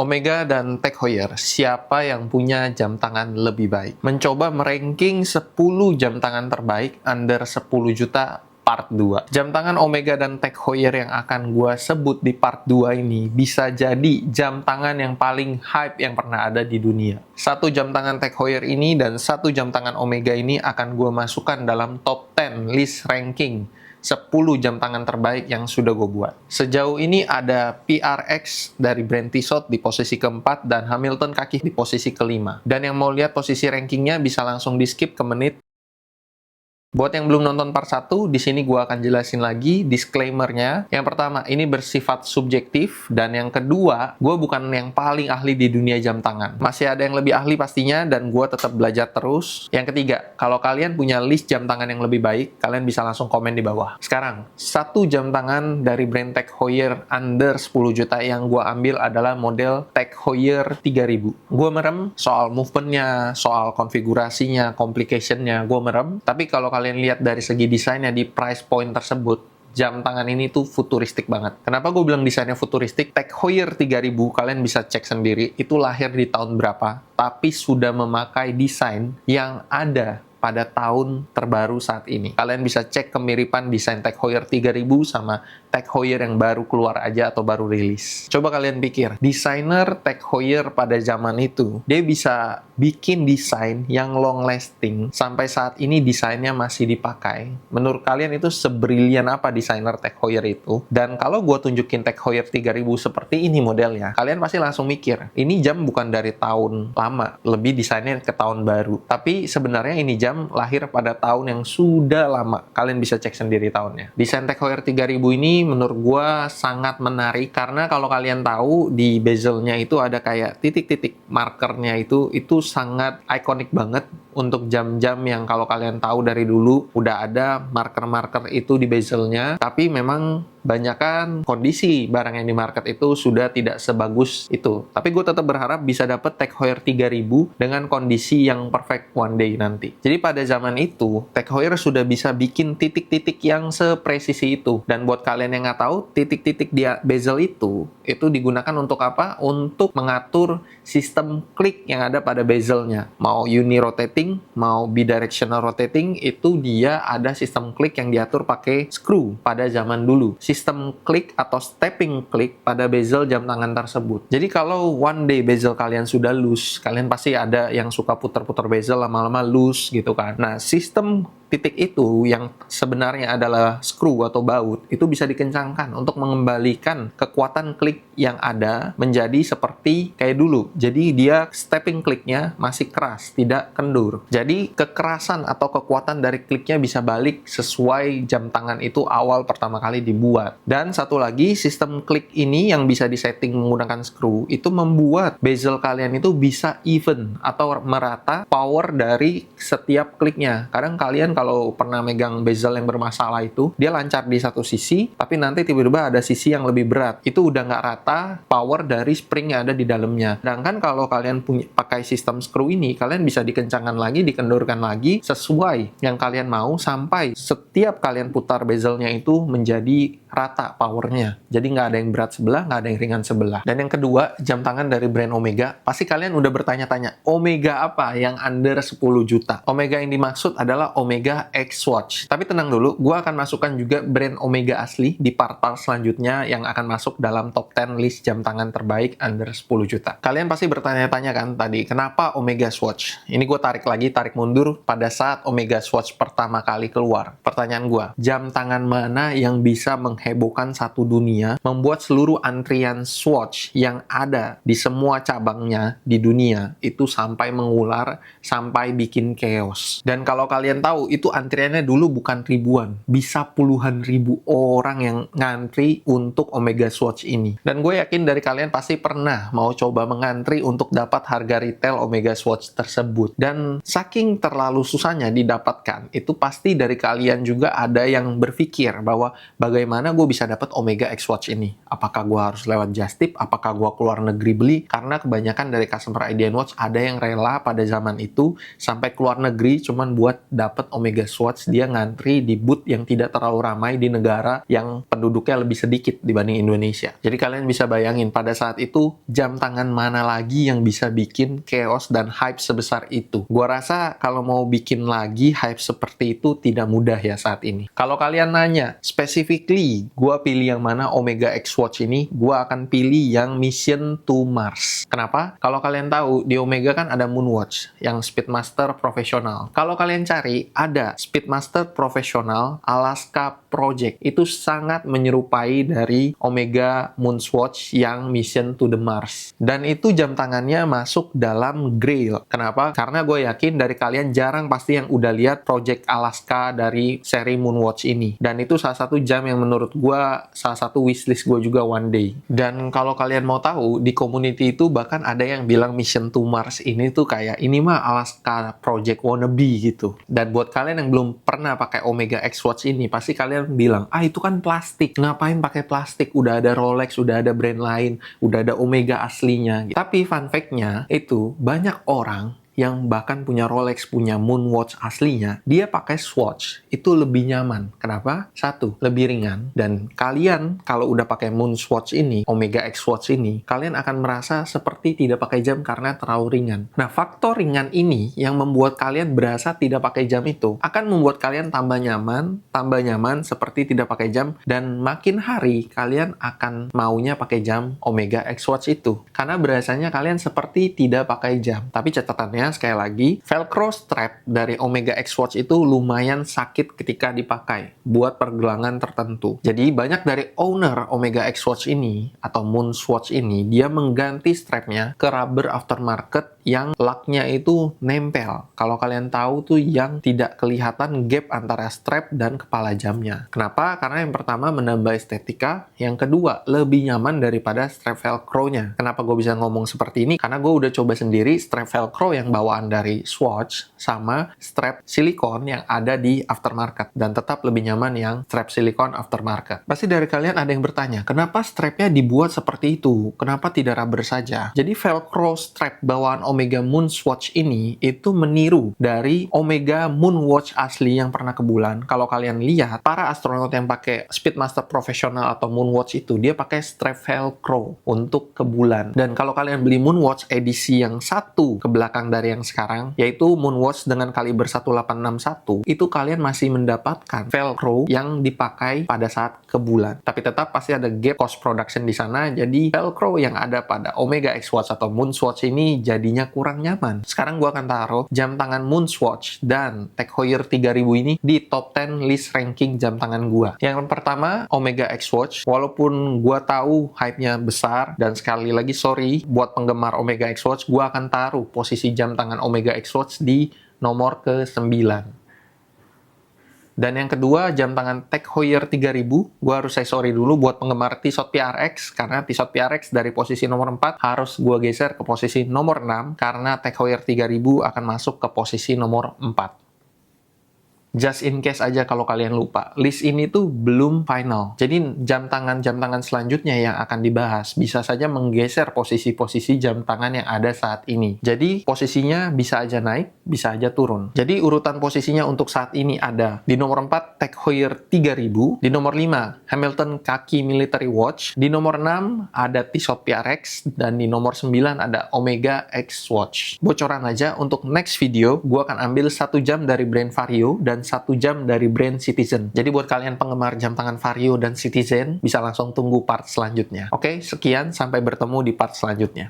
Omega dan Tag Heuer, siapa yang punya jam tangan lebih baik? Mencoba meranking 10 jam tangan terbaik under 10 juta part 2. Jam tangan Omega dan Tag Heuer yang akan gue sebut di part 2 ini bisa jadi jam tangan yang paling hype yang pernah ada di dunia. Satu jam tangan Tag Heuer ini dan satu jam tangan Omega ini akan gue masukkan dalam top 10 list ranking 10 jam tangan terbaik yang sudah gue buat. Sejauh ini ada PRX dari brand Tissot di posisi keempat dan Hamilton kaki di posisi kelima. Dan yang mau lihat posisi rankingnya bisa langsung di skip ke menit. Buat yang belum nonton part 1, di sini gue akan jelasin lagi disclaimer-nya. Yang pertama, ini bersifat subjektif. Dan yang kedua, gue bukan yang paling ahli di dunia jam tangan. Masih ada yang lebih ahli pastinya, dan gue tetap belajar terus. Yang ketiga, kalau kalian punya list jam tangan yang lebih baik, kalian bisa langsung komen di bawah. Sekarang, satu jam tangan dari brand Tag Heuer under 10 juta yang gue ambil adalah model Tag Heuer 3000. Gue merem soal movement-nya, soal konfigurasinya, complication-nya, gue merem. Tapi kalau kalian lihat dari segi desainnya di price point tersebut, jam tangan ini tuh futuristik banget. Kenapa gue bilang desainnya futuristik? Tag Heuer 3000, kalian bisa cek sendiri, itu lahir di tahun berapa, tapi sudah memakai desain yang ada pada tahun terbaru saat ini. Kalian bisa cek kemiripan desain Tag Heuer 3000 sama Tag Heuer yang baru keluar aja atau baru rilis. Coba kalian pikir, desainer Tag Heuer pada zaman itu, dia bisa bikin desain yang long lasting sampai saat ini desainnya masih dipakai. Menurut kalian itu sebrilian apa desainer Tag Heuer itu? Dan kalau gue tunjukin Tag Heuer 3000 seperti ini modelnya, kalian pasti langsung mikir, ini jam bukan dari tahun lama, lebih desainnya ke tahun baru. Tapi sebenarnya ini jam lahir pada tahun yang sudah lama. Kalian bisa cek sendiri tahunnya. Desain Tag Heuer 3000 ini menurut gua sangat menarik karena kalau kalian tahu di bezelnya itu ada kayak titik-titik markernya itu sangat ikonik banget untuk jam-jam yang kalau kalian tahu dari dulu udah ada marker-marker itu di bezelnya, tapi memang banyakan kondisi barang yang di market itu sudah tidak sebagus itu. Tapi gue tetap berharap bisa dapet Tag Heuer 3000 dengan kondisi yang perfect one day nanti. Jadi pada zaman itu, Tag Heuer sudah bisa bikin titik-titik yang sepresisi itu. Dan buat kalian yang nggak tahu, titik-titik di bezel itu digunakan untuk apa? Untuk mengatur sistem klik yang ada pada bezelnya. Mau uni-rotating, mau bidirectional rotating, itu dia ada sistem klik yang diatur pakai screw pada zaman dulu. Sistem klik atau stepping klik pada bezel jam tangan tersebut. Jadi kalau one day bezel kalian sudah loose, kalian pasti ada yang suka putar-putar bezel lama-lama loose gitu kan. Nah, sistem titik itu yang sebenarnya adalah screw atau baut itu bisa dikencangkan untuk mengembalikan kekuatan klik yang ada menjadi seperti kayak dulu. Jadi dia stepping kliknya masih keras, tidak kendur. Jadi kekerasan atau kekuatan dari kliknya bisa balik sesuai jam tangan itu awal pertama kali dibuat. Dan satu lagi, sistem klik ini yang bisa disetting menggunakan screw itu membuat bezel kalian itu bisa even atau merata power dari setiap kliknya. Kadang kalian kalau pernah megang bezel yang bermasalah itu, dia lancar di satu sisi, tapi nanti tiba-tiba ada sisi yang lebih berat. Itu udah nggak rata power dari spring yang ada di dalamnya. Sedangkan kalau kalian pakai sistem screw ini, kalian bisa dikencangkan lagi, dikendurkan lagi, sesuai yang kalian mau, sampai setiap kalian putar bezelnya itu menjadi rata powernya. Jadi nggak ada yang berat sebelah, nggak ada yang ringan sebelah. Dan yang kedua, jam tangan dari brand Omega. Pasti kalian udah bertanya-tanya, Omega apa yang under 10 juta? Omega yang dimaksud adalah Omega X Watch. Tapi tenang dulu, gue akan masukkan juga brand Omega asli di part-part selanjutnya yang akan masuk dalam top 10 list jam tangan terbaik under 10 juta. Kalian pasti bertanya-tanya kan tadi, kenapa Omega Swatch? Ini gue tarik mundur pada saat Omega Swatch pertama kali keluar. Pertanyaan gue, jam tangan mana yang bisa menghebohkan satu dunia, membuat seluruh antrian Swatch yang ada di semua cabangnya di dunia itu sampai mengular, sampai bikin chaos. Dan kalau kalian tahu, itu antriannya dulu bukan ribuan, bisa puluhan ribu orang yang ngantri untuk Omega Swatch ini. Dan gue yakin dari kalian pasti pernah mau coba mengantri untuk dapat harga retail Omega Swatch tersebut. Dan saking terlalu susahnya didapatkan, itu pasti dari kalian juga ada yang berpikir bahwa bagaimana gue bisa dapat Omega X Watch ini? Apakah gue harus lewat Just Tip? Apakah gue keluar negeri beli? Karena kebanyakan dari customer IDN Watch ada yang rela pada zaman itu sampai keluar negeri cuman buat dapat Omega Omega Swatch, dia ngantri di booth yang tidak terlalu ramai di negara yang penduduknya lebih sedikit dibanding Indonesia. Jadi kalian bisa bayangin pada saat itu jam tangan mana lagi yang bisa bikin chaos dan hype sebesar itu. Gua rasa kalau mau bikin lagi hype seperti itu tidak mudah ya saat ini. Kalau kalian nanya, specifically gua pilih yang mana Omega X Watch ini, gua akan pilih yang Mission to Mars. Kenapa? Kalau kalian tahu, di Omega kan ada Moonwatch, yang Speedmaster profesional. Kalau kalian cari, ada Speedmaster profesional Alaska Project. Itu sangat menyerupai dari Omega Moonwatch yang Mission to the Mars. Dan itu jam tangannya masuk dalam Grail. Kenapa? Karena gue yakin dari kalian jarang pasti yang udah lihat Project Alaska dari seri Moonwatch ini. Dan itu salah satu jam yang menurut gue salah satu wishlist gue juga one day. Dan kalau kalian mau tahu, di community itu bahkan ada yang bilang Mission to Mars ini tuh kayak ini mah Alaska Project wannabe gitu. Dan buat kalian yang belum pernah pakai Omega X Watch ini, pasti kalian bilang, ah itu kan plastik, ngapain pakai plastik? Udah ada Rolex, udah ada brand lain, udah ada Omega aslinya. Tapi fun fact-nya itu banyak orang yang bahkan punya Rolex, punya Moonwatch aslinya, dia pakai Swatch itu lebih nyaman. Kenapa? Satu, lebih ringan. Dan kalian kalau udah pakai Moonwatch ini, Omega X Watch ini, kalian akan merasa seperti tidak pakai jam karena terlalu ringan. Nah, faktor ringan ini yang membuat kalian berasa tidak pakai jam itu akan membuat kalian tambah nyaman seperti tidak pakai jam, dan makin hari kalian akan maunya pakai jam Omega X Watch itu. Karena berasanya kalian seperti tidak pakai jam. Tapi catatannya sekali lagi, Velcro strap dari Omega X Watch itu lumayan sakit ketika dipakai buat pergelangan tertentu. Jadi banyak dari owner Omega X Watch ini atau Moonwatch ini, dia mengganti strapnya ke rubber aftermarket yang laknya itu nempel. Kalau kalian tahu tuh yang tidak kelihatan gap antara strap dan kepala jamnya. Kenapa? Karena yang pertama menambah estetika, yang kedua lebih nyaman daripada strap Velcro-nya. Kenapa gue bisa ngomong seperti ini? Karena gue udah coba sendiri strap Velcro yang bawaan dari Swatch sama strap silikon yang ada di aftermarket, dan tetap lebih nyaman yang strap silikon aftermarket. Pasti dari kalian ada yang bertanya, kenapa strapnya dibuat seperti itu? Kenapa tidak rubber saja? Jadi Velcro strap bawaan Omega Moonwatch ini itu meniru dari Omega Moonwatch asli yang pernah ke bulan. Kalau kalian lihat, para astronot yang pakai Speedmaster profesional atau Moonwatch itu, dia pakai strap Velcro untuk ke bulan. Dan kalau kalian beli Moonwatch edisi yang satu ke belakang dari yang sekarang, yaitu Moonwatch dengan kaliber 1861, itu kalian masih mendapatkan Velcro yang dipakai pada saat ke bulan. Tapi tetap pasti ada gap cost production di sana, jadi Velcro yang ada pada Omega X Watch atau Moonwatch ini jadinya kurang nyaman. Sekarang gua akan taruh jam tangan Moonwatch dan Tag Heuer 3000 ini di top 10 list ranking jam tangan gua. Yang pertama, Omega X Watch. Walaupun gua tahu hype-nya besar, dan sekali lagi sorry buat penggemar Omega X Watch, gua akan taruh posisi jam tangan Omega X Watch di nomor ke-9. Dan yang kedua, jam tangan Tag Heuer 3000. Gue harus say sorry dulu buat penggemar Tissot PRX, karena Tissot PRX dari posisi nomor 4 harus gue geser ke posisi nomor 6, karena Tag Heuer 3000 akan masuk ke posisi nomor 4. Just in case aja kalau kalian lupa, list ini tuh belum final. Jadi jam tangan selanjutnya yang akan dibahas bisa saja menggeser posisi-posisi jam tangan yang ada saat ini. Jadi posisinya bisa aja naik, bisa aja turun. Jadi urutan posisinya untuk saat ini ada di nomor 4 Tag Heuer 3000, di nomor 5 Hamilton Kaki Military Watch, di nomor 6 ada Tissot PRX, dan di nomor 9 ada Omega X Watch. Bocoran aja, untuk next video gue akan ambil 1 jam dari brand Vario dan 1 jam dari brand Citizen. Jadi buat kalian penggemar jam tangan Vario dan Citizen, bisa langsung tunggu part selanjutnya. Oke, sekian, sampai bertemu di part selanjutnya.